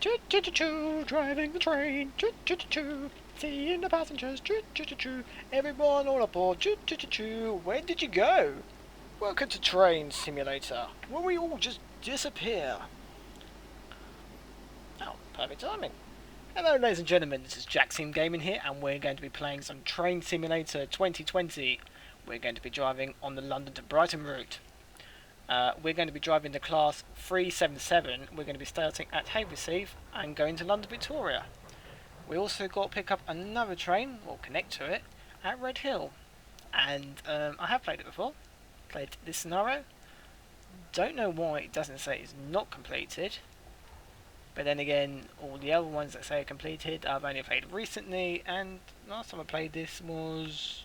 Choo-choo-choo, driving the train. Choo-choo-choo, seeing the passengers. Choo-choo-choo, everyone all aboard. Choo-choo-choo, where did you go? Welcome to Train Simulator, where we all just disappear. Oh, perfect timing. Hello ladies and gentlemen, this is Jacksim Gaming here, and we're going to be playing some Train Simulator 2020. We're going to be driving on the London to Brighton route. We're going to be driving the class 377. We're going to be starting at Haywards Heath and going to London Victoria. We also got to pick up another train, or connect to it, at Redhill. And I have played it before. Played this scenario. Don't know why it doesn't say it's not completed. But then again, all the other ones that say are completed, I've only played recently, and last time I played this was,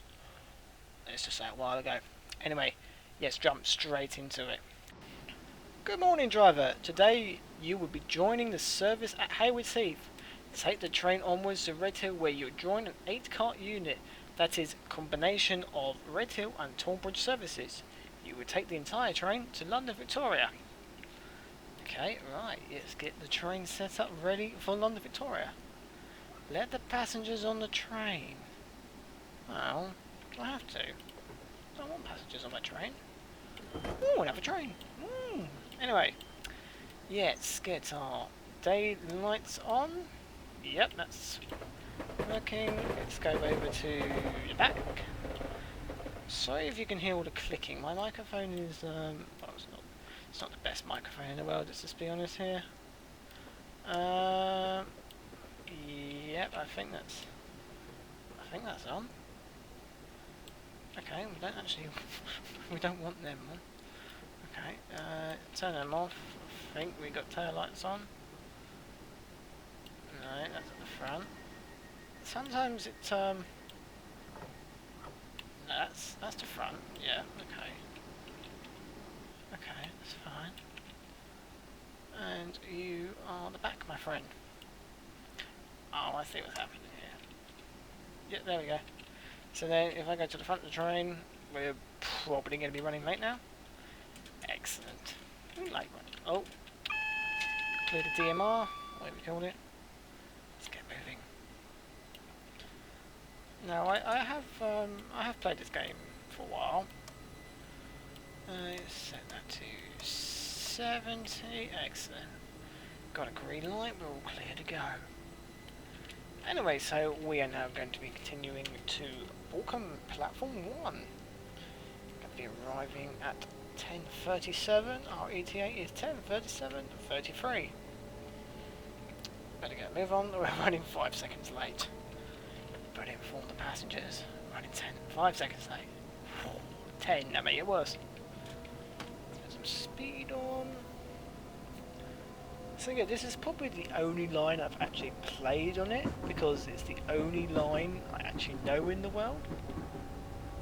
let's just say a while ago. Anyway, let's jump straight into it. Good morning, driver. Today you will be joining the service at Haywards Heath. Take the train onwards to Redhill, where you'll join an 8-cart unit that is a combination of Redhill and Tonbridge services. You will take the entire train to London Victoria. Okay, right, let's get the train set up ready for London Victoria. Let the passengers on the train. Well, do I have to? I don't want passengers on my train. Ooh, another train. Anyway, let's get our daylights on. Yep, that's working. Let's go over to the back. Sorry if you can hear all the clicking. My microphone is well, it's not the best microphone in the world, let's just be honest here. Yep, I think that's on. Okay, we don't want them on. Okay, turn them off. I think we got tail lights on. No, that's at the front. Sometimes it no, that's the front. Yeah, okay. Okay, that's fine. And you are the back, my friend. Oh, I see what's happening here. Yeah, there we go. So then, if I go to the front of the train, we're probably going to be running late now. Excellent. Late run. Oh, clear the DMR, whatever you call it. Let's get moving. Now, I have played this game for a while. Set that to 70. Excellent. Got a green light. We're all clear to go. Anyway, so we are now going to be continuing to Balkham Platform 1. Going to be arriving at 10:37. Our ETA is 10:37:33. Better get a move on. We're running 5 seconds late. But inform the passengers. Running 5 seconds late. 10. That made it worse. Speed on. So yeah, this is probably the only line I've actually played on it, because it's the only line I actually know in the world.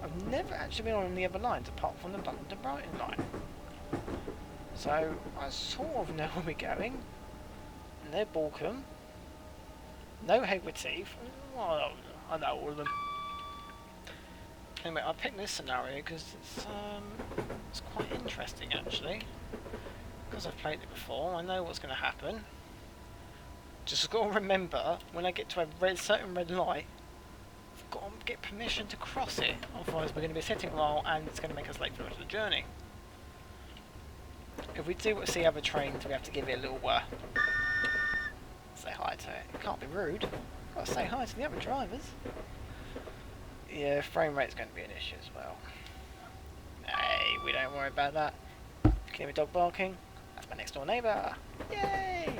I've never actually been on any other lines apart from the London to Brighton line. So I sort of know where we're going. No Balkham. No Haywards Heath. Well, I know all of them. Anyway, I picked this scenario because it's quite interesting actually. Because I've played it before, I know what's going to happen. Just got to remember, when I get to a certain red light, I've got to get permission to cross it. Otherwise we're going to be sitting a while and it's going to make us late for the rest of the journey. If we do see other trains, we have to give it a little say hi to it. It can't be rude. I've got to say hi to the other drivers. Yeah, frame rate's going to be an issue as well. Hey, we don't worry about that. You can hear my dog barking. That's my next door neighbour. Yay!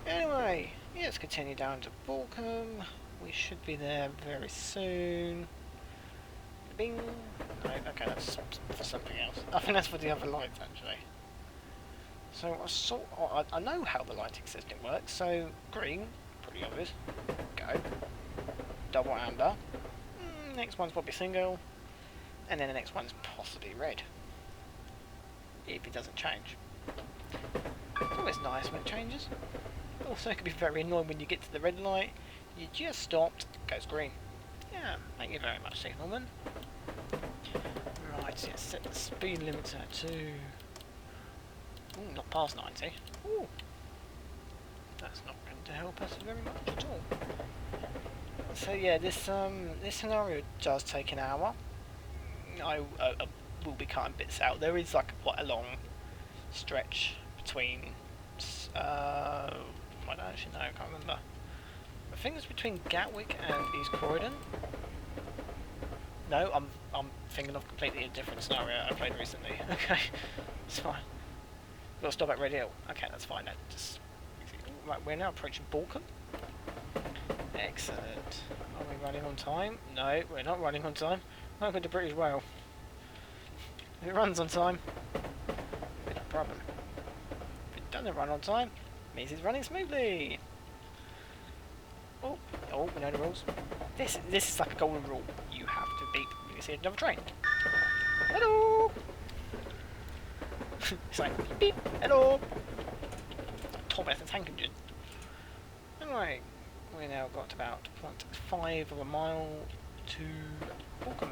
Anyway, let's continue down to Balkham. We should be there very soon. Bing! No, okay, that's for something else. I think that's for the other lights actually. So I know how the lighting system works. So green, pretty obvious. Go. Double amber. Next one's probably single, and then the next one's possibly red. If it doesn't change. It's always nice when it changes. Also, it can be very annoying when you get to the red light. You just stopped, goes green. Yeah, thank you very much, signalman. Right, let's set the speed limiter to... Ooh, not past 90. Ooh. purpose very much at all. So yeah, this scenario does take an hour. I will be cutting bits out. There is like quite a long stretch between. I don't actually know. I can't remember. I think it's between Gatwick and East Croydon. No, I'm thinking of completely a different scenario I played recently. Okay, it's fine. Got to stop at Redhill. Okay, that's fine then. Just right, we're now approaching Balkham. Excellent. Are we running on time? No, we're not running on time. Welcome to British Rail. If it runs on time, bit of a problem. If it doesn't run on time, it means it's running smoothly. Oh, we know the rules. This is like a golden rule. You have to beat. You can see another train. Hello. It's like beep beep. Hello. Top of the tank engine. Anyway, we now got about 0.5 of a mile to Balkham,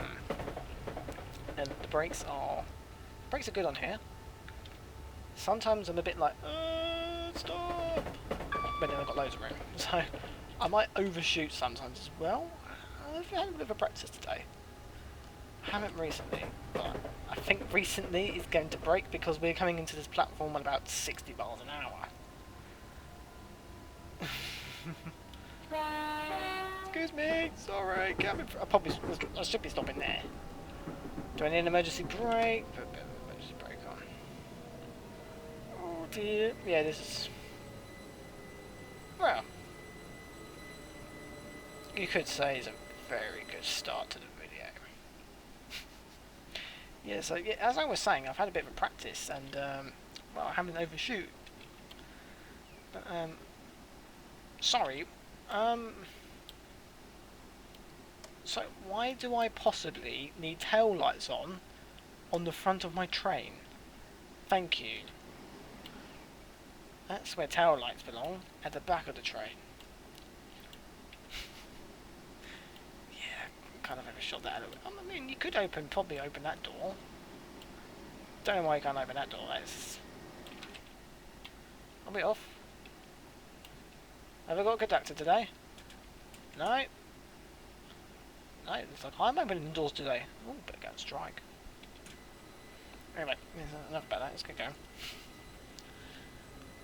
and the brakes are good on here. Sometimes I'm a bit like stop, but then I've got loads of room, so I might overshoot sometimes as well. I've had a bit of a practice today. I haven't recently, but I think recently is going to break because we're coming into this platform at about 60 miles an hour. Excuse me, sorry, I should be stopping there. Do I need an emergency brake? Put a bit of an emergency brake on. Oh dear, yeah, this is... Well, you could say it's a very good start to the video. Yeah, so yeah, as I was saying, I've had a bit of a practice and, well, I haven't overshoot. But, sorry, so why do I possibly need tail lights on the front of my train? Thank you. That's where tail lights belong, at the back of the train. Yeah, kind of overshot that a little bit. I mean, you could probably open that door. Don't know why you can't open that door. I'll be off. Have I got a conductor today? No. No, it's like I'm opening the doors today. Oh, better go and strike. Anyway, enough about that. Let's get going.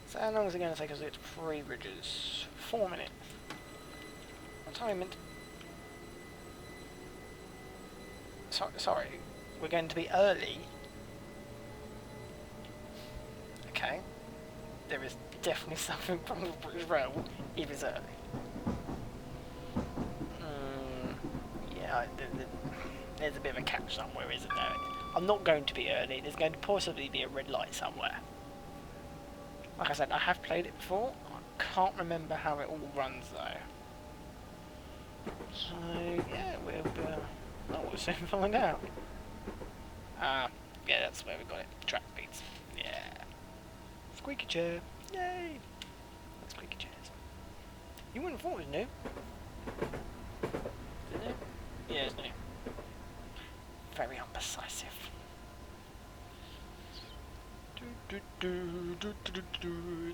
So how long is it going to take us to get to Three Bridges? 4 minutes. What time are we meant to... Sorry, we're going to be early. Okay. There is definitely something wrong with British Rail if it's early. Yeah, there's a bit of a catch somewhere, isn't there? I'm not going to be early. There's going to possibly be a red light somewhere. Like I said, I have played it before. I can't remember how it all runs though. So yeah, we'll soon find out. Yeah, that's where we got it. Track beats. Yeah. Squeaky chair. Yay! That's squeaky chairs. You wouldn't have thought it was new. Is it new? Yeah, it's new. Very undecisive.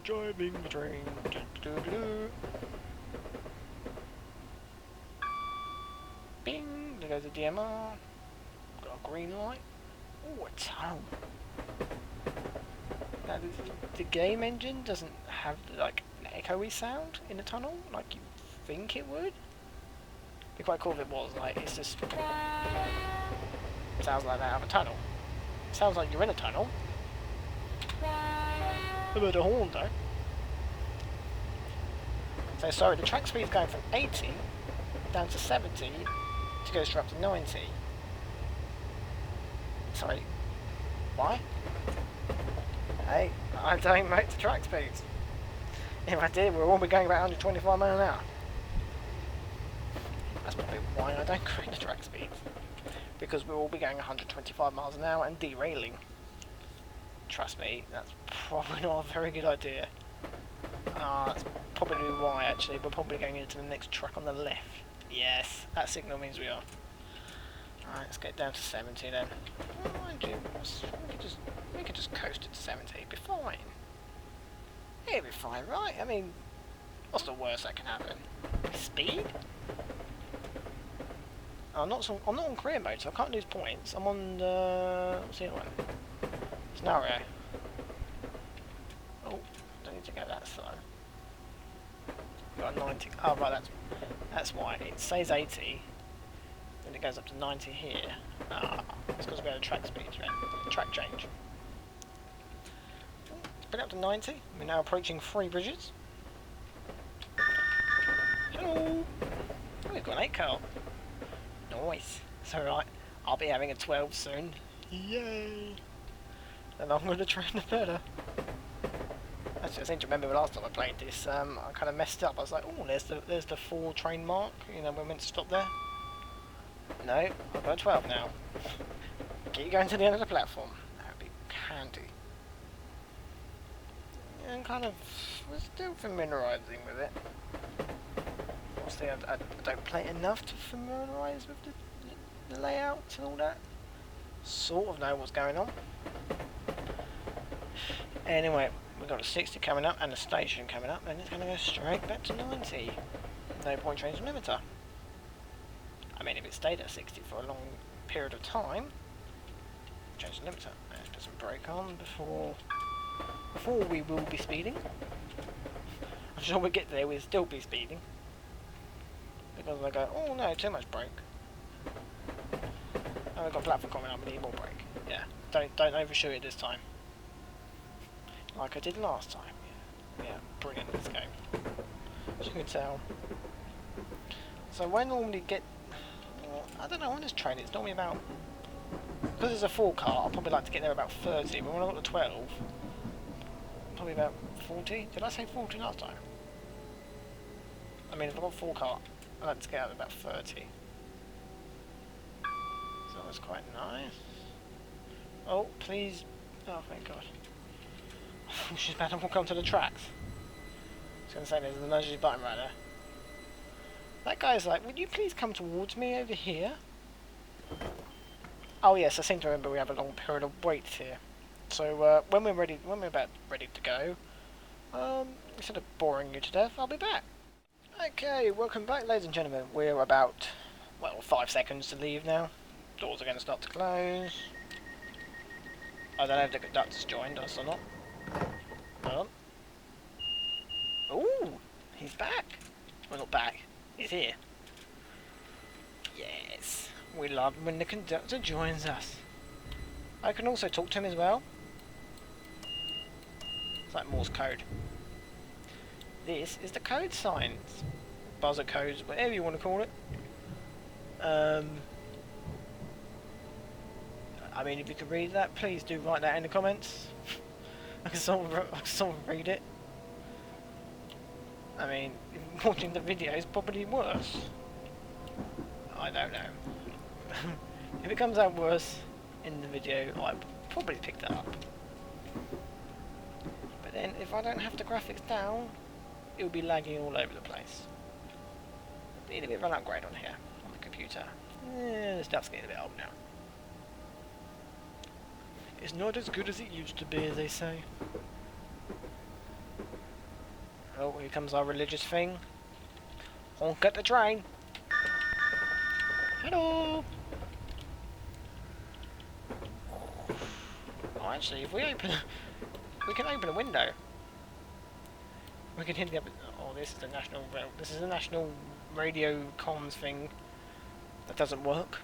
Driving the train. Bing! There goes the DMR. Got a green light. Oh, a tunnel. Now, the game engine doesn't have like an echoey sound in the tunnel like you think it would. It'd be quite cool if it was. Like it's just sounds like that out of a tunnel. It sounds like you're in a tunnel. A bit of horn though. So sorry, the track speed is going from 80 down to 70 to go straight up to 90. Sorry, why? Hey, I don't make the track speeds. If I did, we'll all be going about 125 miles an hour. That's probably why I don't create the track speeds. Because we'll all be going 125 miles an hour and derailing. Trust me, that's probably not a very good idea. That's probably why, actually. We're probably going into the next truck on the left. Yes, that signal means we are. Alright, let's get down to 70 then. Oh, mind you, we could just coast it to 70, it'd be fine. It'd be fine, right? I mean, What's the worst that can happen? Speed? I'm not on career mode, so I can't lose points. I'm on the... what's the other one? Scenario. Oh, don't need to go that slow. Got a 90. Oh, right, that's why. It says 80, then it goes up to 90 here. Ah, it's because we had a track speed, right? Track change. Put it up to 90. We're now approaching 3 bridges. Hello! Oh, we've got an 8 car. Nice. It's alright. I'll be having a 12 soon. Yay! And I'm going to train the better. Actually, I seem to remember the last time I played this, I kind of messed up. I was like, oh, there's the 4 train mark. You know, we're meant to stop there. No, I've got a 12 now. Keep going to the end of the platform. That would be handy. Yeah, I'm kind of... we're still familiarising with it. Obviously, I don't play it enough to familiarise with the layout and all that. Sort of know what's going on. Anyway, we've got a 60 coming up and a station coming up, and it's going to go straight back to 90. No point changing the limiter. I mean, if it stayed at 60 for a long period of time, change the limiter. Let's put some brake on before we will be speeding. I'm sure we'll get there, we'll still be speeding. Because I go, oh no, too much brake. Oh, we've got a platform coming up, we need more brake. Yeah, don't overshoot it this time. Like I did last time. Yeah, brilliant this game. As you can tell. So when I normally get... well, I don't know, on this train it's normally about... because it's a 4 car, I'll probably like to get there about 30, but when I got the 12, probably about 40. Did I say 40 last time? I mean, if I've got a 4 car, I'd like to get out at about 30. So that's quite nice. Oh, please. Oh, thank God. She's about to walk onto the tracks. I was going to say there's an emergency button right there. That guy's like, would you please come towards me over here? Oh yes, I seem to remember we have a long period of wait here. So when we're about ready to go, instead of boring you to death, I'll be back. Okay, welcome back, ladies and gentlemen. We're about, well, 5 seconds to leave now. Doors are going to start to close. I don't know if the conductor's joined us or not. Hold on. Ooh, he's back. Well, not back. He's here. Yes, we love when the conductor joins us. I can also talk to him as well. It's like Morse code. This is the code signs. Buzzer codes, whatever you want to call it. I mean, if you could read that, please do write that in the comments. I can sort of read it. I mean, watching the video is probably worse. I don't know. If it comes out worse in the video, I probably pick that up. But then, if I don't have the graphics down, it will be lagging all over the place. Need a bit of an upgrade on here, on the computer. The stuff's getting a bit old now. It's not as good as it used to be, as they say. Oh, here comes our religious thing. Honk at the train. Hello. Oh, actually, if we open, we can open a window. We can hit the. Oh, this is the national. This is the national radio comms thing that doesn't work.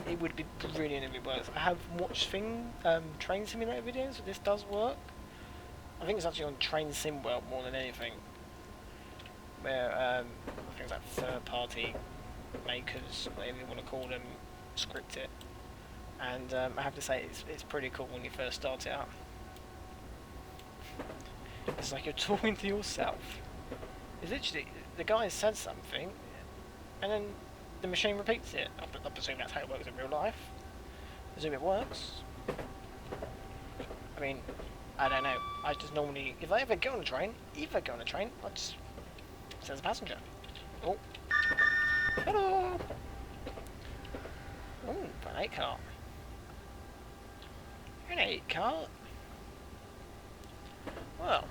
It would be brilliant if it works. I have watched train simulator videos, so this does work. I think it's actually on Train Sim World more than anything, where I think it's like third-party makers, whatever you want to call them, script it. And I have to say, it's pretty cool when you first start it up. It's like you're talking to yourself. It's literally, the guy said something, and then the machine repeats it. I presume that's how it works in real life. I presume it works. I mean, I don't know. I just normally, if I ever go on a train, I just send a passenger. Oh. Hello! Oh, an 8 cart. An 8 cart. Well,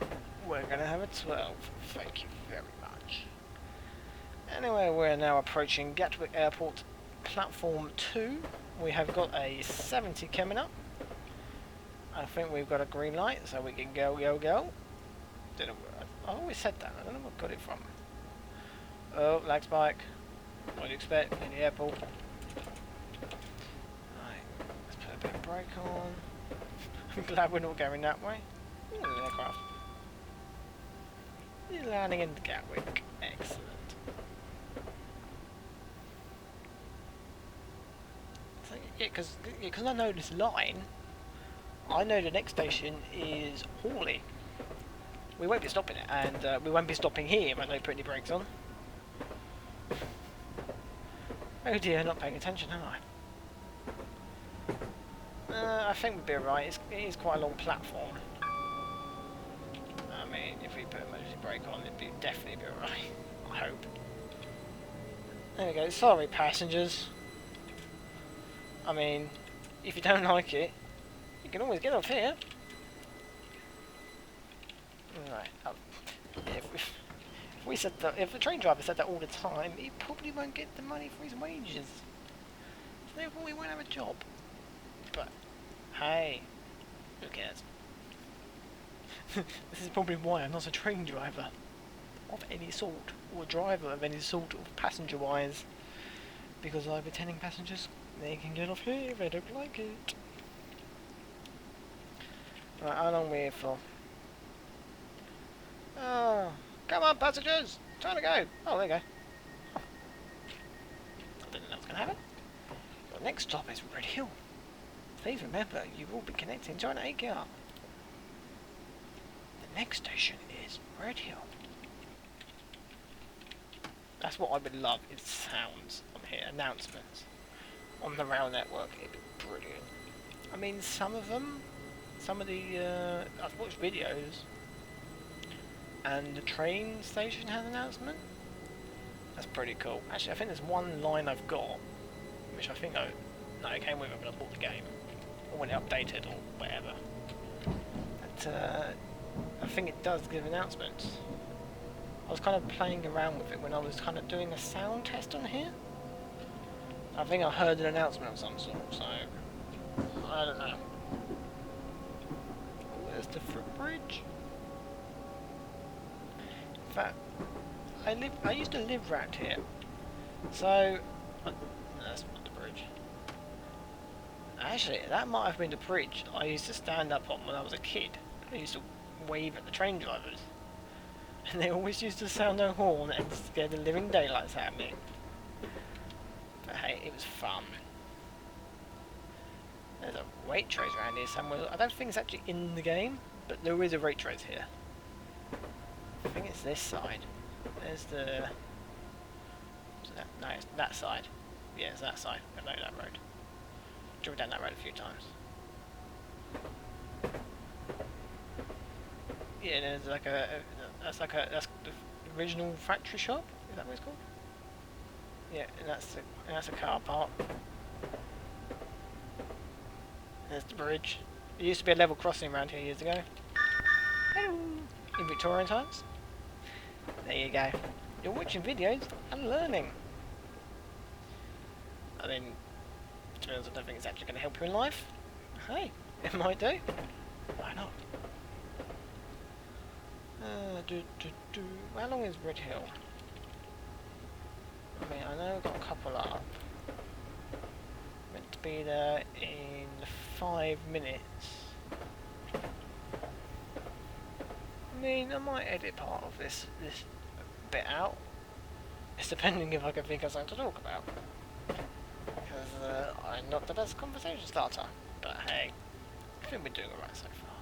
we're going to have a 12. Thank you very much. Anyway, we're now approaching Gatwick Airport Platform 2. We have got a 70 coming up. I think we've got a green light, so we can go. Don't know where I always said that. I don't know where I got it from. Oh, lag spike. What do you expect in the airport? Right, let's put a bit of brake on. I'm glad we're not going that way. Ooh, there's an aircraft. He's landing in Gatwick. Excellent. So, yeah, because I know this line, I know the next station is Hawley. We won't be stopping it, and we won't be stopping here when they put any brakes on. Oh dear, not paying attention, am I? I think we'd be alright. It is quite a long platform. I mean, if we put emergency brake on, it'd definitely be alright. I hope. There we go. Sorry, passengers. I mean, if you don't like it, you can always get off here. Right. If the train driver said that all the time, he probably won't get the money for his wages. So therefore, he won't have a job. But hey, who cares? This is probably why I'm not a train driver of any sort, or a driver of any sort of passenger-wise, because I'll be telling passengers they can get off here if they don't like it. Right, how long are we here for? Oh, come on, passengers! Time to go! Oh, there you go. Oh. I didn't know that was going to happen. The next stop is Redhill. Please remember, you will be connecting to an AKR. The next station is Redhill. That's what I would love, is sounds on here, announcements on the rail network. It'd be brilliant. I mean, some of the I've watched videos, and the train station has an announcement. That's pretty cool. Actually, I think there's one line I've got, which I think it came with it when I bought the game, or when it updated, or whatever. But I think it does give announcements. I was kind of playing around with it when I was kind of doing a sound test on here. I think I heard an announcement of some sort, so I don't know. Where's the footbridge? In fact, I used to live round here, so that's not the bridge. Actually, that might have been the bridge I used to stand up on when I was a kid. I used to wave at the train drivers, and they always used to sound their horn and scare the living daylights out of me. But hey, it was fun. There's a Waitrose around here somewhere. I don't think it's actually in the game, but there is a Waitrose here. I think it's this side. There's the... No, it's that side. Yeah, it's that side. I know that road. Drove down that road a few times. Yeah, there's like that's the original factory shop. Is that what it's called? Yeah, and that's a car park. There's the bridge. There used to be a level crossing around here years ago. Hello. In Victorian times. There you go. You're watching videos and learning. I mean, to be honest, I don't think it's actually going to help you in life. Hey, it might do. Why not? How long is Redhill? I mean, I know I've got a couple up. Meant to be there in 5 minutes. I mean, I might edit part of this bit out. It's depending if I can think of something to talk about. Because I'm not the best conversation starter. But hey, I think we're doing alright so far.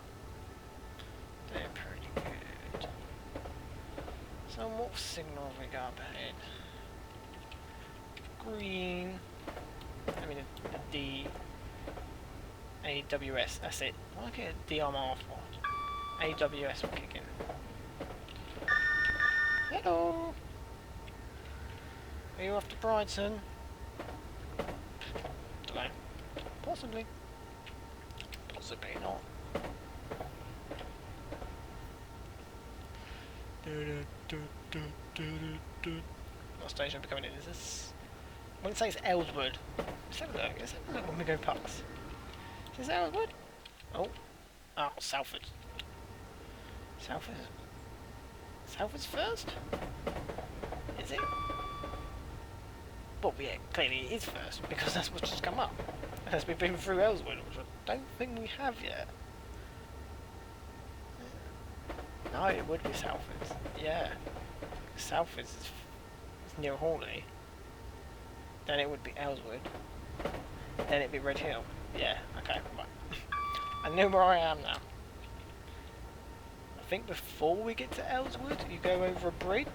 Doing pretty good. So what signal have we got up ahead? Green. I mean the D. AWS, that's it. Why don't I get a DMR for? AWS will kick in. Hello! Are you off to Brighton? Dunno. Possibly. Possibly not. What station are we coming in? Is this? I wouldn't say it's Ellswood. Let's have a look. Let's have a look when we go past. Is this Ellswood? Oh. Oh, Salford. Salford. Salford's first? Is it? Well, yeah, clearly it is first, because that's what's just come up. As we've been through Ellswood, which I don't think we have yet. No, it would be Salford. Yeah. Salford is near Hawley. Then it would be Ellswood. Then it'd be Redhill. Yeah, okay, right. I know where I am now. I think before we get to Ellswood, you go over a bridge,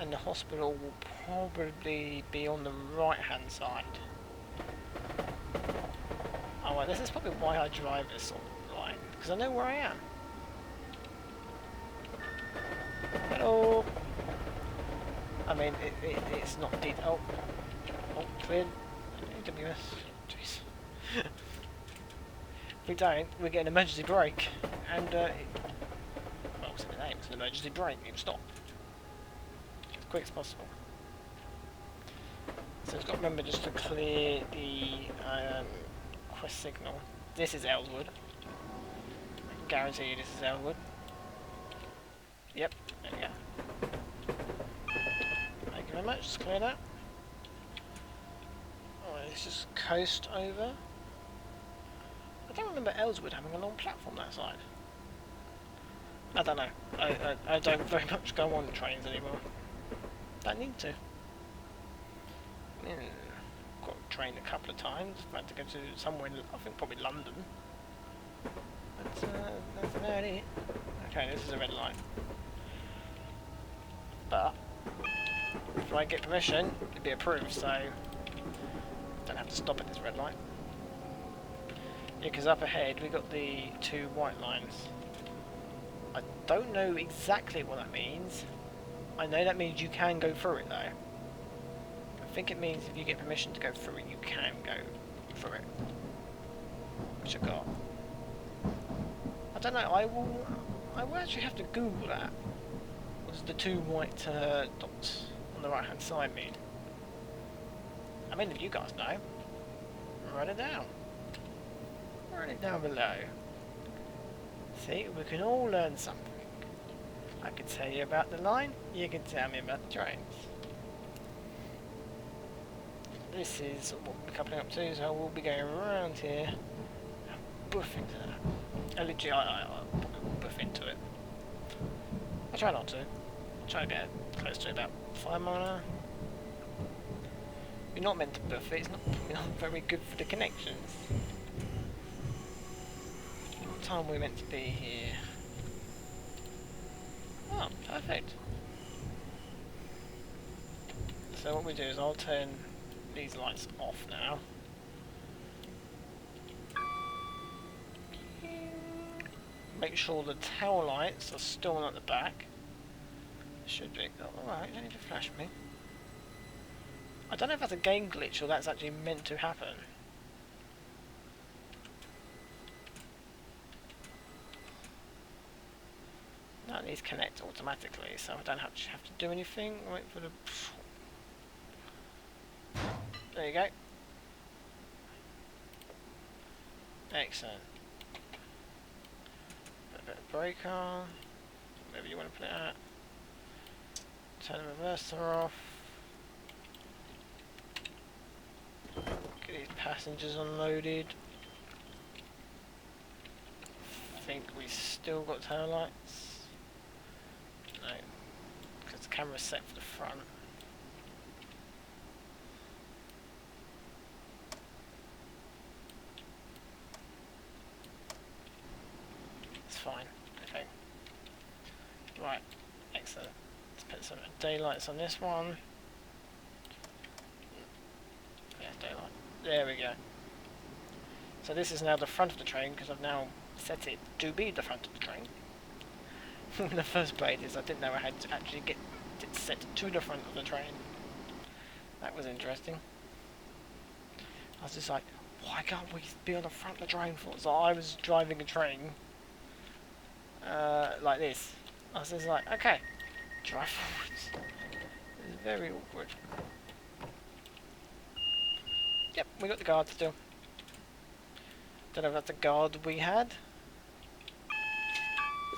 and the hospital will probably be on the right-hand side. Oh, well, this is probably why I drive this sort of line, because I know where I am. Hello. I mean, it's not deep. Oh, cleared. AWS. Jeez. If we don't, we get an emergency brake, and well, what's in the name? It's an emergency brake. It'll stop as quick as possible. So we've got to remember just to clear the quest signal. This is Ellswood. I can guarantee you this is Ellswood. Yep, there we go. Thank you very much, just clear that. Alright, let's just coast over. I don't remember Ellswood having a long platform that side. I don't know. I don't very much go on trains anymore. Don't need to. Got trained a couple of times. I've had to go to somewhere in, I think probably London. But that's about it. Okay, this is a red light. But if I get permission, it'd be approved, so don't have to stop at this red light. Yeah, because up ahead we got the two white lines. I don't know exactly what that means. I know that means you can go through it though. I think it means if you get permission to go through it, you can go through it. Which I got. I don't know, I will actually have to Google that. What does the two white dots on the right hand side mean? I mean, if you guys know, write it down. Write it down below. See, we can all learn something. I can tell you about the line, you can tell me about the trains. This is what we're coupling up to, so we'll be going around here and boof into that. Literally, I boof into it. I try not to. I try to get close to about 5 miles an hour. You're not meant to boof it, it's not very good for the connections. What time are we meant to be here? Oh, perfect. So what we do is I'll turn these lights off now. Make sure the tail lights are still at the back. Should be. Oh, alright, you don't need to flash me. I don't know if that's a game glitch or that's actually meant to happen. Now these connect automatically, so I don't actually have to do anything. Wait for the... There you go. Excellent. Put a bit of brake on. Whatever you want to put it at. Turn the reverser off. Get these passengers unloaded. I think we still got tail lights. No, because the camera's set for the front. It's fine. Okay. Right. Excellent. Let's put some daylights on this one. Yeah, daylight. There we go. So this is now the front of the train because I've now set it to be the front of the train. In the first place is I didn't know I had to actually get it set to the front of the train. That was interesting. I was just like, why can't we be on the front of the train for? So I was driving a train like this. I was just like, okay, drive forwards. It's very awkward. Yep, we got the guard still. Don't know if that's the guard we had.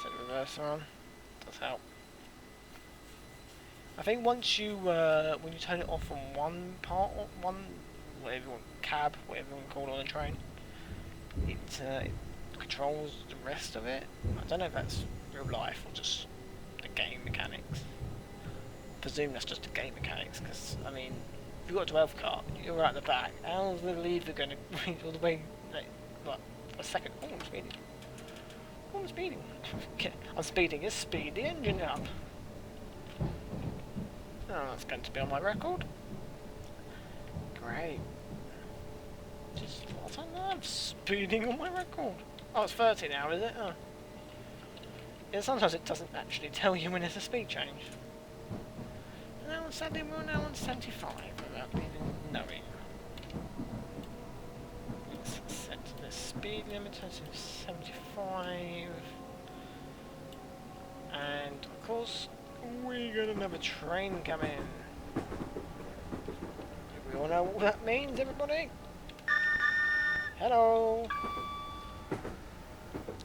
Set the reverser on. Does help. I think once you when you turn it off on one part, whatever you want, cab, whatever you want to call it on a train, it controls the rest of it. I don't know if that's real life or just the game mechanics. I presume that's just the game mechanics, because I mean, if you've got a 12 car, you're right at the back. How's the lever going to reach all the way? Like, what? A second? Oh, I'm speeding. Oh, I'm speeding. I'm speeding. It's speed the engine up. Oh, that's going to be on my record. Great. Just what I love, speeding on my record. Oh, it's 30 now, is it? Oh. Yeah, sometimes it doesn't actually tell you when there's a speed change. Now on 70, we're now on 75 without even knowing. Let's set the speed limiter to 75. And of course, we got another train coming. We all know what that means, everybody? Hello!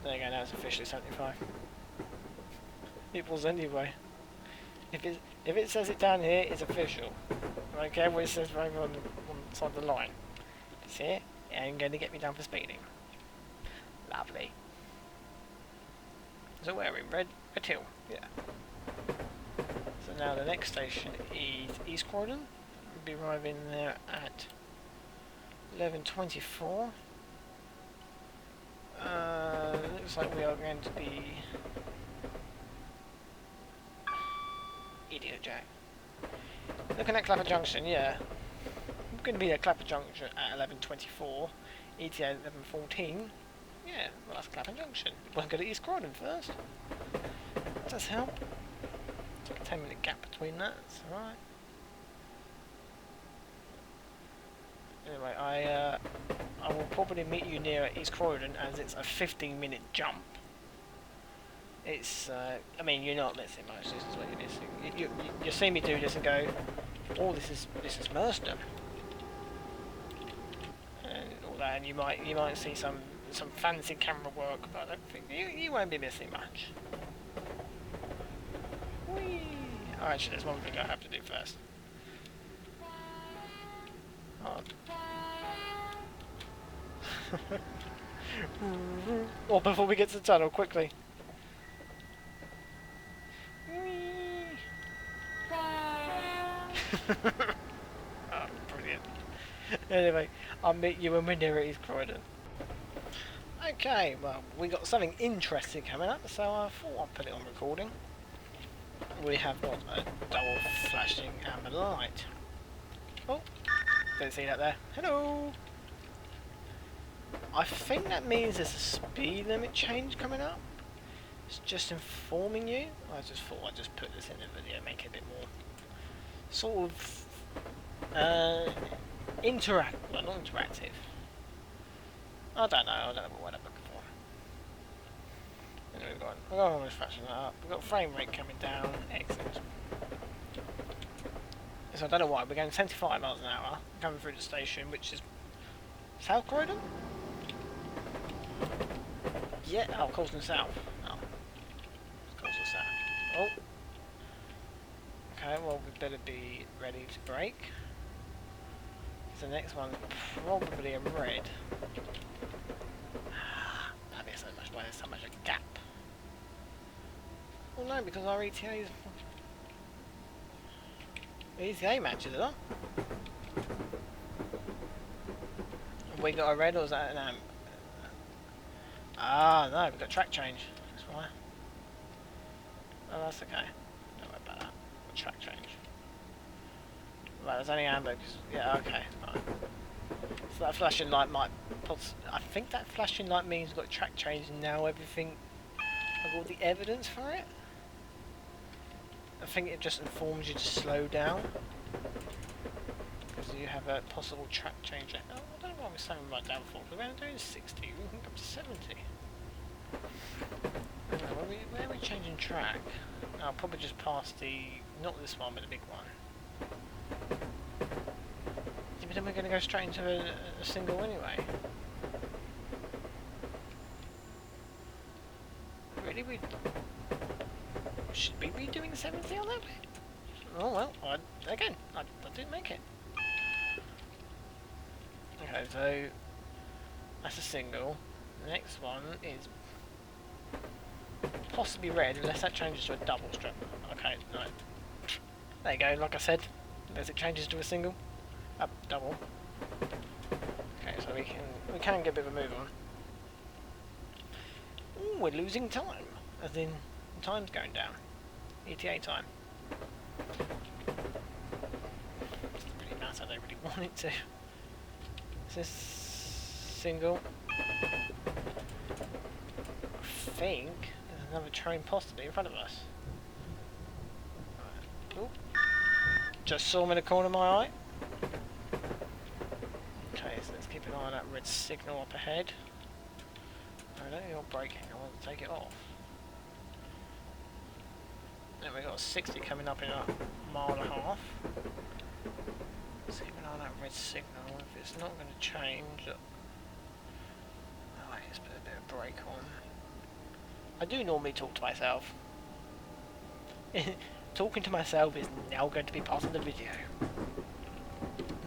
There you go, now it's officially 75. It was anyway. If it says it down here, it's official. Okay, well it says right on the side of the line. See it? It ain't going to get me down for speeding. Lovely. So where are we? Redhill? Yeah. So now the next station is East Croydon. We'll be arriving there at 11:24. Looks like we are going to be... Idiot Jack. Looking at Clapper Junction, yeah. We're going to be at Clapper Junction at 11:24. ETA 11:14. Yeah, well that's Clapper Junction. We'll go to East Croydon first. That does help. It's like a 10-minute gap between that, it's alright. Anyway, I will probably meet you near East Croydon as it's a 15-minute jump. It's, I mean, you're not missing much, this is what you're missing. You see me do this and go, oh, this is Merstham. And all that, and you might see some fancy camera work, but I don't think, you won't be missing much. Whee! Oh, actually, there's one thing I have to do first. Oh, before we get to the tunnel, quickly. Oh, brilliant. Anyway, I'll meet you when we're near East Croydon. Okay, well, we got something interesting coming up, so I thought I'd put it on recording. We have got a double flashing amber light. Oh, didn't see that there. Hello! I think that means there's a speed limit change coming up. It's just informing you. I just thought I'd just put this in the video, make it a bit more sort of well, not interactive. I don't know what I'm looking for. Anyway, we've got almost flashing that up. We've got frame rate coming down. Excellent. So I don't know why, we're going 75 miles an hour coming through the station, which is South Croydon? Yeah, oh, Colston South. Oh. Colston South. Oh. Okay, well, we better be ready to brake. The next one probably in red. Maybe so much, why there's so much a gap. Well, no, because our ETA matches it up. Have we got a red or is that an amp? Ah, no, we've got track change. That's why. Oh, that's okay. Don't worry about that. Track change. Right, there's only amber. Yeah, okay. Right. So that flashing light might... I think that flashing light means we've got track change and now everything... I've got all the evidence for it. I think it just informs you to slow down. Because you have a possible track change. Oh, I don't know why we're slowing right down for. We're only doing 60. We can go up to 70. Where are we changing track? I'll probably just pass the, not this one, but the big one. Yeah, but then we're going to go straight into a single anyway. Really, should we be doing 70 on that bit? Oh well, I didn't make it. Okay, so that's a single. The next one is possibly red, unless that changes to a double strip. Okay, right. There you go, like I said, unless it changes to a single. Double. Okay, so we can get a bit of a move on. Ooh, we're losing time. As in, time's going down. ETA time. Doesn't really matter, I don't really want it to. Is this single? I think there's another train possibly in front of us. Right. Ooh. Just saw him in the corner of my eye. Okay, so let's keep an eye on that red signal up ahead. I don't think you're braking, I want to take it off. Then we've got a 60 coming up in a mile and a half. Let's keep an eye on that red signal. If it's not going to change, alright, let's put a bit of brake on. I do normally talk to myself. Talking to myself is now going to be part of the video.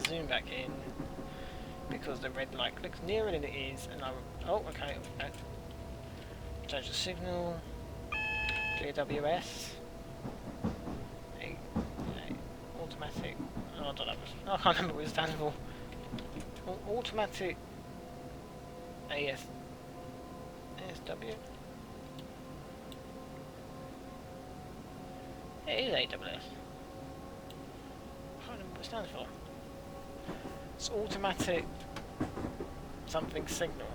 Zoom back in because the red light looks nearer than it is, and oh, okay. Change the signal. Clear WS. Automatic. Oh, I don't know. I can't remember what it stands for. Automatic ASW. It is AWS. I can't remember what it stands for. It's automatic something signal.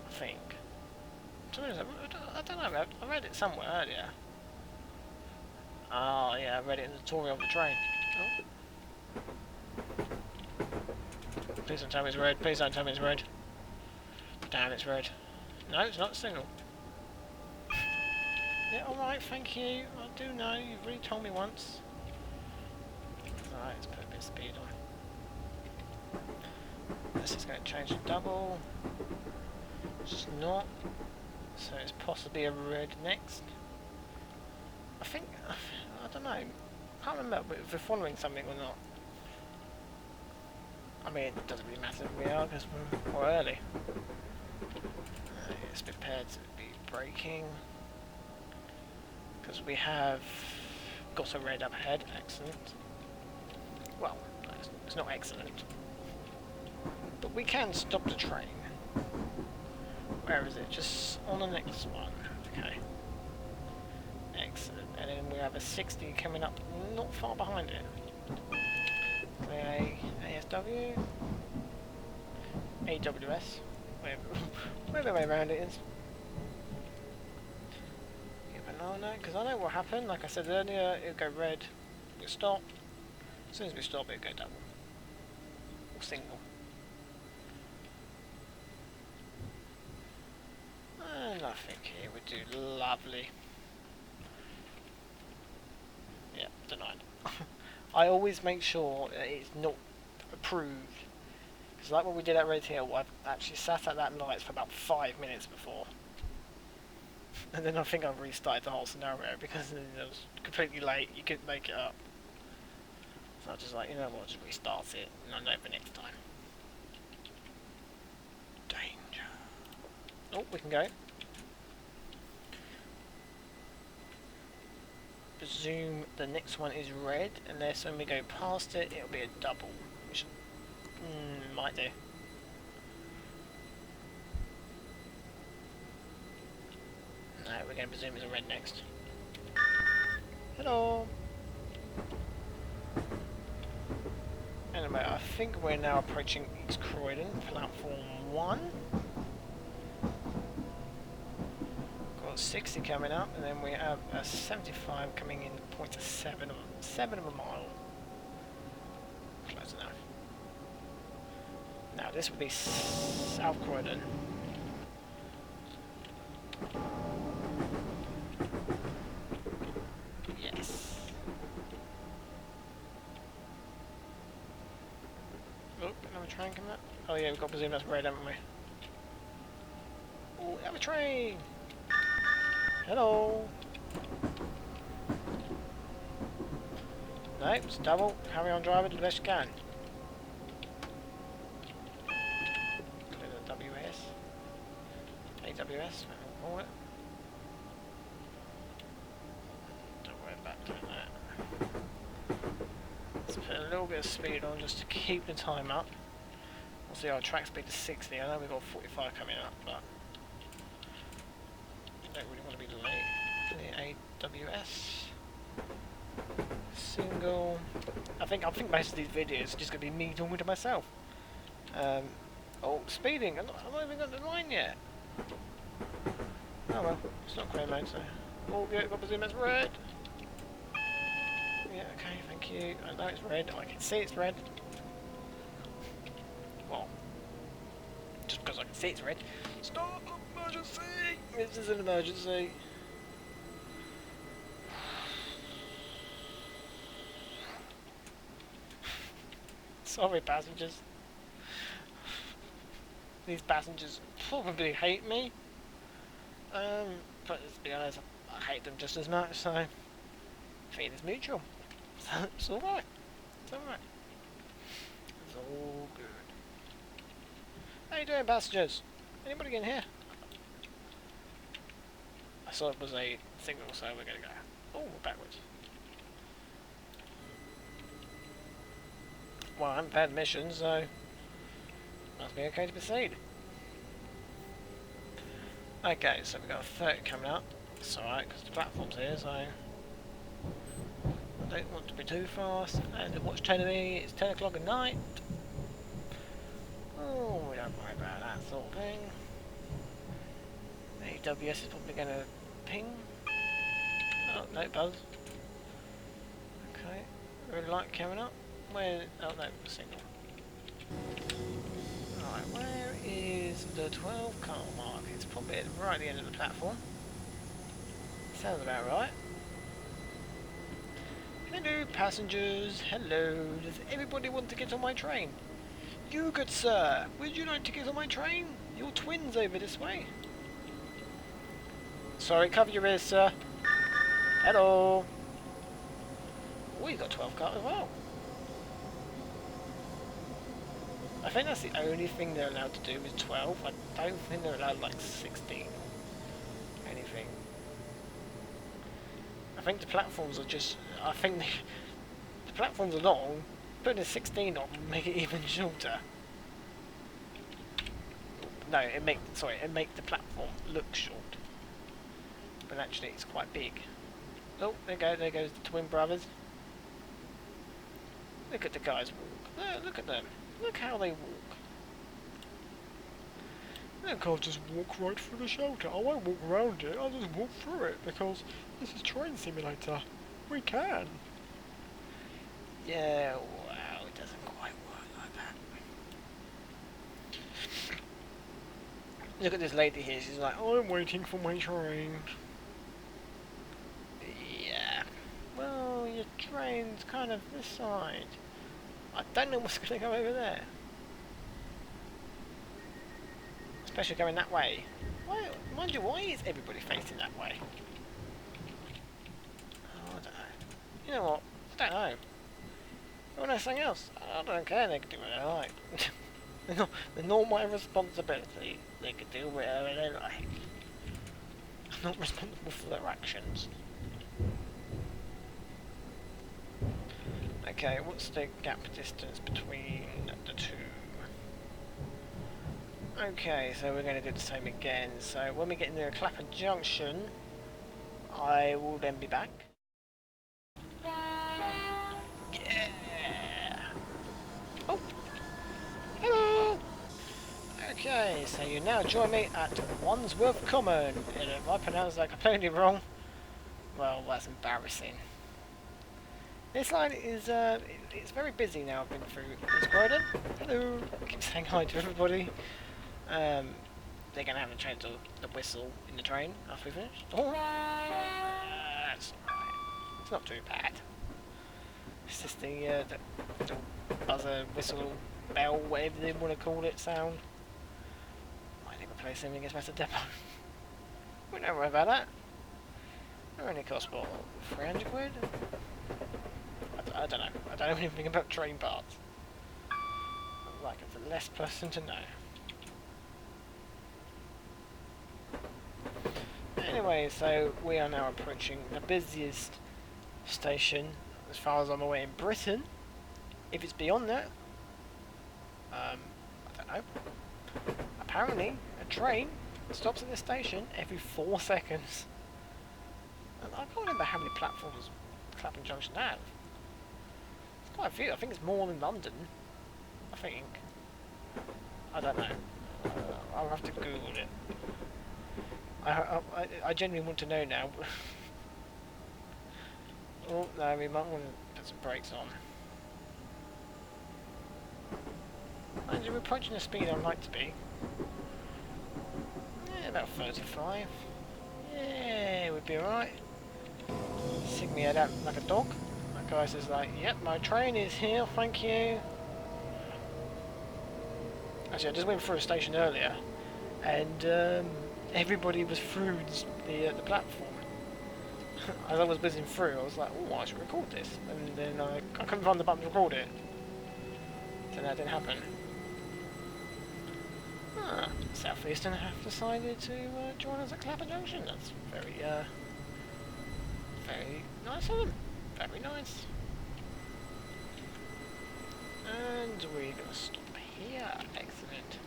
I think. I don't know. I read it somewhere earlier. Oh yeah, I read it in the tutorial of the train. Oh. Please don't tell me it's red. Please don't tell me it's red. Damn, it's red. No, it's not a signal. Yeah, alright, thank you. I do know, you've already told me once. Alright, let's put a bit of speed on. This is going to change to double. It's not. So it's possibly a red next. I think, I don't know. I can't remember if we're following something or not. I mean, it doesn't really matter if we are because we're early. It's prepared to be braking. Because we have got a red up ahead. Excellent. Well, it's not excellent. But we can stop the train. Where is it? Just on the next one. Okay. Excellent. And then we have a 60 coming up not far behind it. Clear ASW. AWS. Whatever way around it is. Keep an eye on that, because I know what happened. Like I said earlier, it'll go red. We'll stop. As soon as we stop, it'll go double. Or single. And I think here would do lovely. Yeah, denied. I always make sure that it's not approved. Because like what we did at Redhill, I've actually sat at that light for about 5 minutes before. And then I think I've restarted the whole scenario because it was completely late, you couldn't make it up. So I was just like, you know what, just restart it and I know for next time. Danger. Oh, we can go. Presume the next one is red, unless when we go past it, it'll be a double, which might do. No, we're going to presume it's a red next. Hello! Anyway, I think we're now approaching East Croydon, platform 1. Got 60 coming up, and then we have a 75 coming in, point to 7 of a mile. Close enough. Now this would be South Croydon. Yes. Oh, another train coming up. Oh yeah, we've got to presume that's red, haven't we? Oh, we have a train! Hello! Nope, it's double. Carry on driving the best you can. WS. AWS, call it. Don't worry about doing that. Let's put a little bit of speed on just to keep the time up. We'll see our track speed to 60. I know we've got 45 coming up, but I don't really want to be late. The AWS. Single. I think most of these videos are just going to be me talking to myself. Oh, speeding! I'm not even got the line yet. Oh well, it's not quite mode, so. Oh yeah, got presume that's red. Yeah, okay, thank you. I know it's red. I can see it's red. Well, just because I can see it's red. Stop! Emergency! This is an emergency. Sorry, passengers. These passengers probably hate me. But to be honest, I hate them just as much, so feeling is mutual. So it's alright. It's alright. It's all good. How you doing, passengers? Anybody in here? I saw it was a signal, so we're gonna go. Oh, we're backwards. Well, I haven't had mission, so must be okay to proceed. Okay, so we've got a 30 coming up. It's alright, because the platform's here, so I don't want to be too fast. And what's 10 of me? It's 10 o'clock at night. Oh, we don't worry about that sort of thing. AWS is probably going to ping. Oh, no, buzz. Okay, red light coming up. Where? Oh, no, signal. Right, where is the 12 car mark? It's probably right at the end of the platform. Sounds about right. Hello, passengers. Hello. Does everybody want to get on my train? You, good sir. Would you like to get on my train? Your twin's over this way. Sorry, cover your ears, sir. Hello. Oh, you got 12 car as well. I think that's the only thing they're allowed to do is 12. I don't think they're allowed like 16. Anything. I think the platforms are just. I think the platforms are long. Putting a 16 on will make it even shorter. No, it make the platform look short. But actually, it's quite big. Oh, there goes the twin brothers. Look at the guys walk. Look at them. Look how they walk. Look, I'll just walk right through the shelter. I won't walk around it, I'll just walk through it because this is Train Simulator. We can. Yeah, wow, it doesn't quite work like that. Look at this lady here, she's like, I'm waiting for my train. Yeah. Well, your train's kind of this side. I don't know what's going to go over there. Especially going that way. Why, mind you, why is everybody facing that way? Oh, I don't know. You know what? I don't know. You want something else? I don't care, they can do what they like. They're not my responsibility. They can do whatever they like. I'm not responsible for their actions. Okay, what's the gap distance between the two? Okay, so we're going to do the same again. So when we get near Clapham Junction, I will then be back. Yeah! Oh! Hello! Okay, so you now join me at Wandsworth Common. And if I pronounce that completely wrong, well, that's embarrassing. This line is, it's very busy now. I've been through this corridor. Hello! I keep saying hi to everybody. they're going to have to change the whistle in the train after we finish. Oh, that's alright. It's not too bad. It's just the buzzer, whistle, bell, whatever they want to call it, sound. Might need to replace something gets better depot. We don't worry about that. It only costs what, 300 quid? I don't know. I don't know anything about train parts. I'm like the less person to know. Anyway, so we are now approaching the busiest station, as far as I'm aware, in Britain. If it's beyond that, I don't know. Apparently, a train stops at this station every 4 seconds. And I can't remember how many platforms Clapham Junction have. It's quite a few. I think it's more than London. I think. I don't know. I'll have to Google it. I genuinely want to know now. Oh no, we might want to put some brakes on. Mind you, we're approaching the speed I'd like to be. Yeah, about 35. Yeah, we'd be alright. Stick me head out like a dog. That guy says like, yep, my train is here, thank you. Actually, I just went through a station earlier, and everybody was through the platform. As I was whizzing through, I was like, oh, I should record this. And then I couldn't find the button to record it. So that didn't happen. South Eastern have decided to join us at Clapham Junction. That's very, very nice of them. Very nice. And we're going to stop here. Excellent.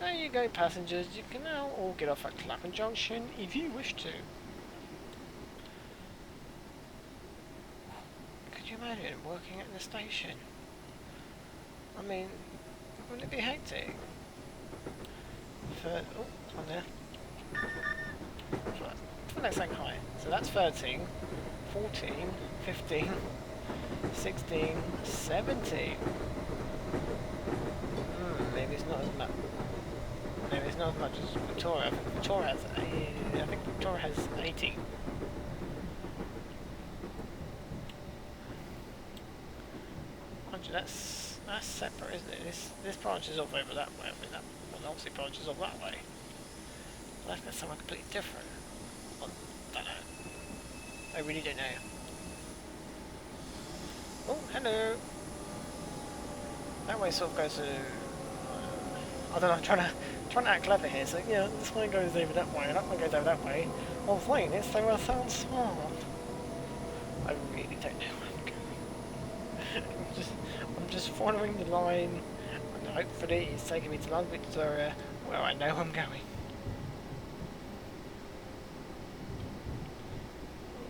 There you go, passengers. You can now all get off at Clapham Junction if you wish to. Could you imagine working at the station? I mean, wouldn't it be hectic? Oh, on there. Let's say hi. So that's 13, 14, 15, 16, 17. Maybe it's not as much. Maybe it's not as much as Victoria. I think Victoria has 18. That's separate, isn't it? This branch is off over that way. I mean, that one obviously branches off that way. That's got somewhere completely different. I don't know. I really don't know. Oh, hello. That way sort of goes to. I don't know. I'm trying to act clever here. So yeah, this one goes over that way, and that one goes over that way. Oh wait, it's so well sounds smart. I really don't know where I'm going. I'm just following the line, and hopefully it's taking me to London Victoria, where I know I'm going.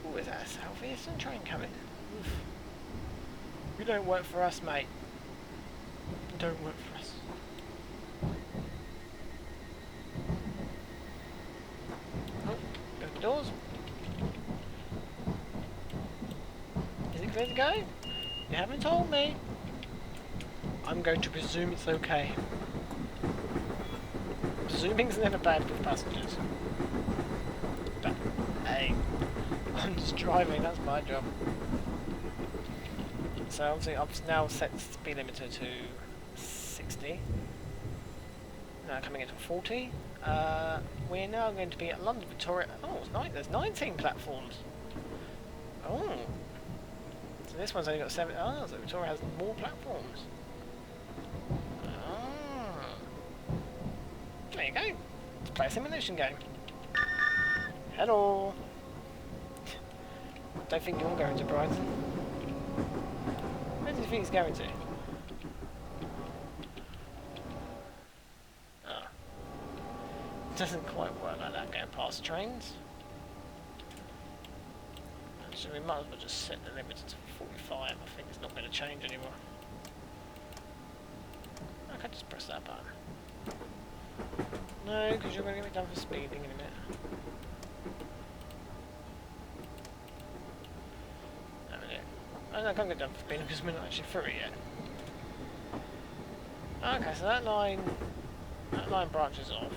Oh, is that a South Eastern train coming? Oof. You don't work for us, mate. You don't work for us. Oh, open the doors. Is it clear to go? You haven't told me. I'm going to presume it's okay. Presuming's never bad with passengers. But, hey, I'm just driving, that's my job. So obviously I've now set the speed limiter to 60. Now coming into 40. We're now going to be at London Victoria. Oh, it's there's 19 platforms. Oh. So this one's only got 7. Oh, so Victoria has more platforms. Oh. There you go. Let's play a simulation game. Hello. Don't think you're going to Brighton. Where do you think he's going to? Oh. Doesn't quite work like that going past trains. So we might as well just set the limit to 45. I think it's not going to change anymore. I can just press that button. No, because you're going to get me done for speeding in a minute. No, we do. Oh, no, I can't get done for speeding because we're not actually through it yet. Okay, so that line branches off.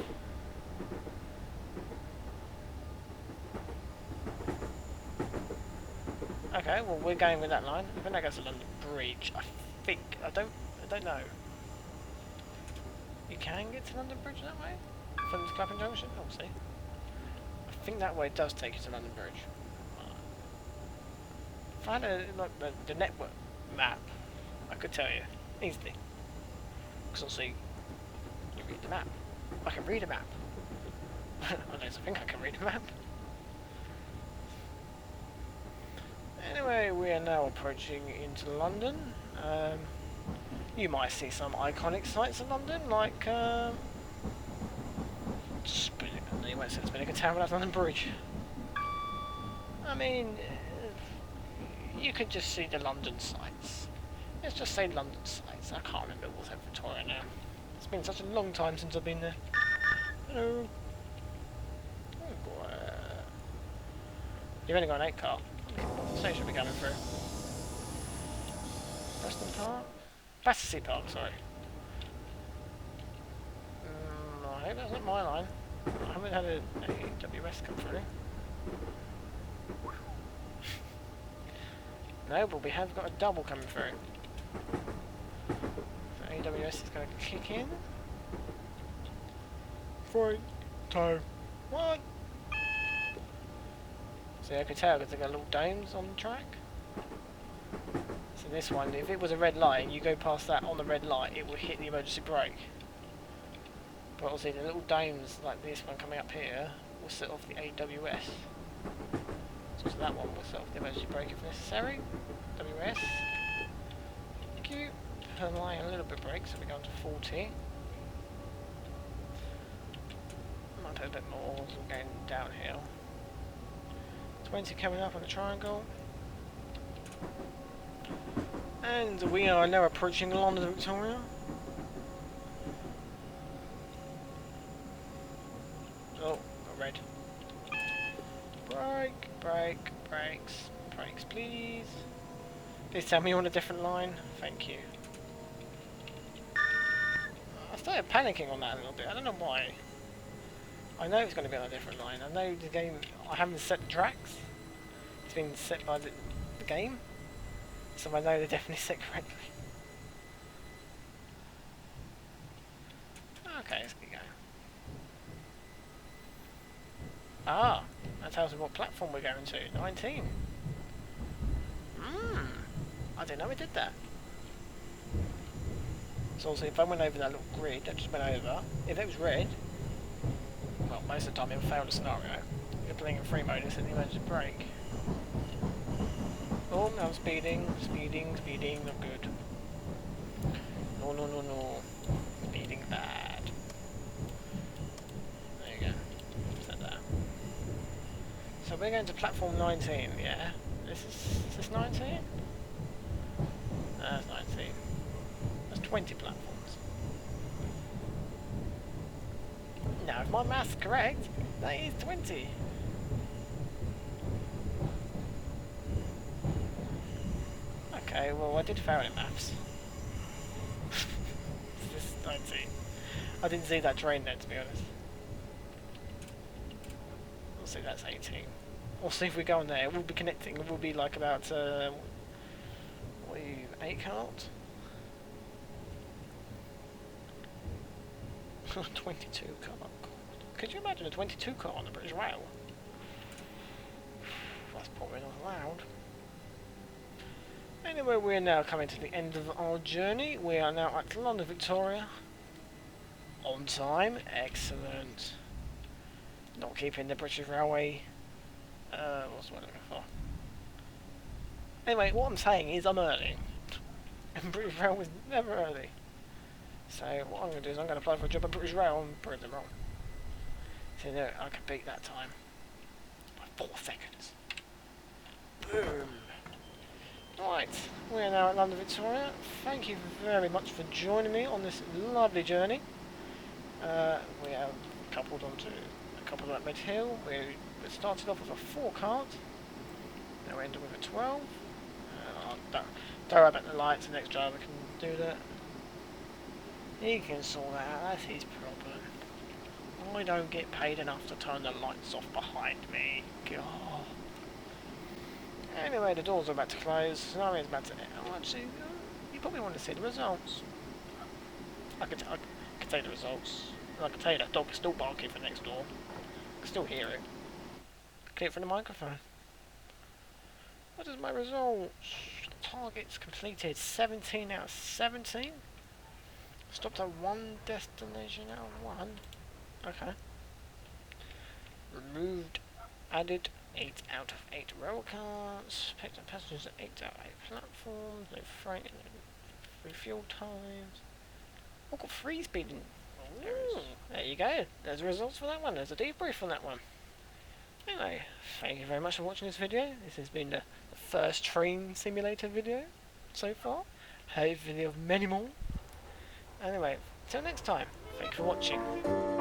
Okay, well we're going with that line. I think that goes to London Bridge. I think. I don't know. You can get to London Bridge that way? From Clapham Junction? Oh, see. I think that way does take you to London Bridge. If I had like the network map, I could tell you easily. Because obviously, you read the map. I can read a map. I don't think I can read a map. Anyway, we are now approaching into London. You might see some iconic sites in London, like you won't see the Spinnaker Tower at London Bridge. I mean, you could just see the London sites. Let's just say London sites. I can't remember what's in Victoria now. It's been such a long time since I've been there. Hello. Oh boy. You've only got an 8 car. Station will be coming through. Preston Park? Battersea Park, sorry. No, that's not my line. I haven't had a AWS come through. No, but we have got a double coming through. So AWS is going to kick in. 3, 2, 1. See, I could tell because they got little domes on the track. So this one, if it was a red light and you go past that on the red light, it will hit the emergency brake. But obviously the little domes like this one coming up here will set off the AWS. So that one will set off the emergency brake if necessary. WS. Thank you. Applying a little bit of brake, so we're going to 40. Might put a bit more as we're going downhill. 20 coming up on the triangle. And we are now approaching London Victoria. Oh, got red. Brakes, please. Please tell me you're on a different line. Thank you. I started panicking on that a little bit. I don't know why. I know it's going to be on a different line. I know the game. I haven't set the tracks. It's been set by the game, so I know they're definitely set correctly. Okay, let's keep going. Ah, that tells me what platform we're going to. 19. I didn't know we did that. So also, if I went over that little grid, I just went over. If it was red, well, most of the time it would fail the scenario. If you're playing in free mode, it's in the emergency brake. Oh, now I'm speeding, not good. No. Speeding bad. There you go. Set that. So we're going to platform 19, yeah? Is this 19? That's 19. That's 20 platforms. Now, if my math's correct, that is 20. Okay, well, I did fail in maths. This is 19. I didn't see that train there, to be honest. We'll see, that's 18. We'll see if we go on there. We'll be connecting. We'll be like about, what are you, 8 cart? 22 car. God. Could you imagine a 22 car on the British Rail? That's probably not allowed. Anyway, we're now coming to the end of our journey. We are now at London Victoria. On time. Excellent. Not keeping the British Railway. What's what I'm looking for? Anyway, what I'm saying is I'm early. And British Rail was never early. So what I'm going to do is I'm going to apply for a job at British Rail and prove them wrong. So no, I can beat that time. By 4 seconds. Boom. Right, we are now at London Victoria. Thank you very much for joining me on this lovely journey. We have coupled onto a couple at Redhill. We started off with a 4 cart. Now we're ending with a 12. Don't worry about the lights, the next driver can do that. He can sort that out, that's his problem. I don't get paid enough to turn the lights off behind me. God. Anyway, the doors are about to close. Tsunami is about to... Oh, actually, you probably want to see the results. I can tell you the results. I can tell you that dog is still barking from next door. I can still hear it. Clear it from the microphone. What is my results? Targets completed 17 out of 17. Stopped at one destination out of one. Okay. Removed, added 8 out of 8 rail cars. Picked up passengers at 8 out of 8 platforms. No freight, no refuel times. Oh, got 3 speeding. Ooh, there you go. There's the results for that one. There's a debrief on that one. Anyway, thank you very much for watching this video. This has been the first train simulator video so far. Hopefully of many more. Anyway, till next time, thank you for watching.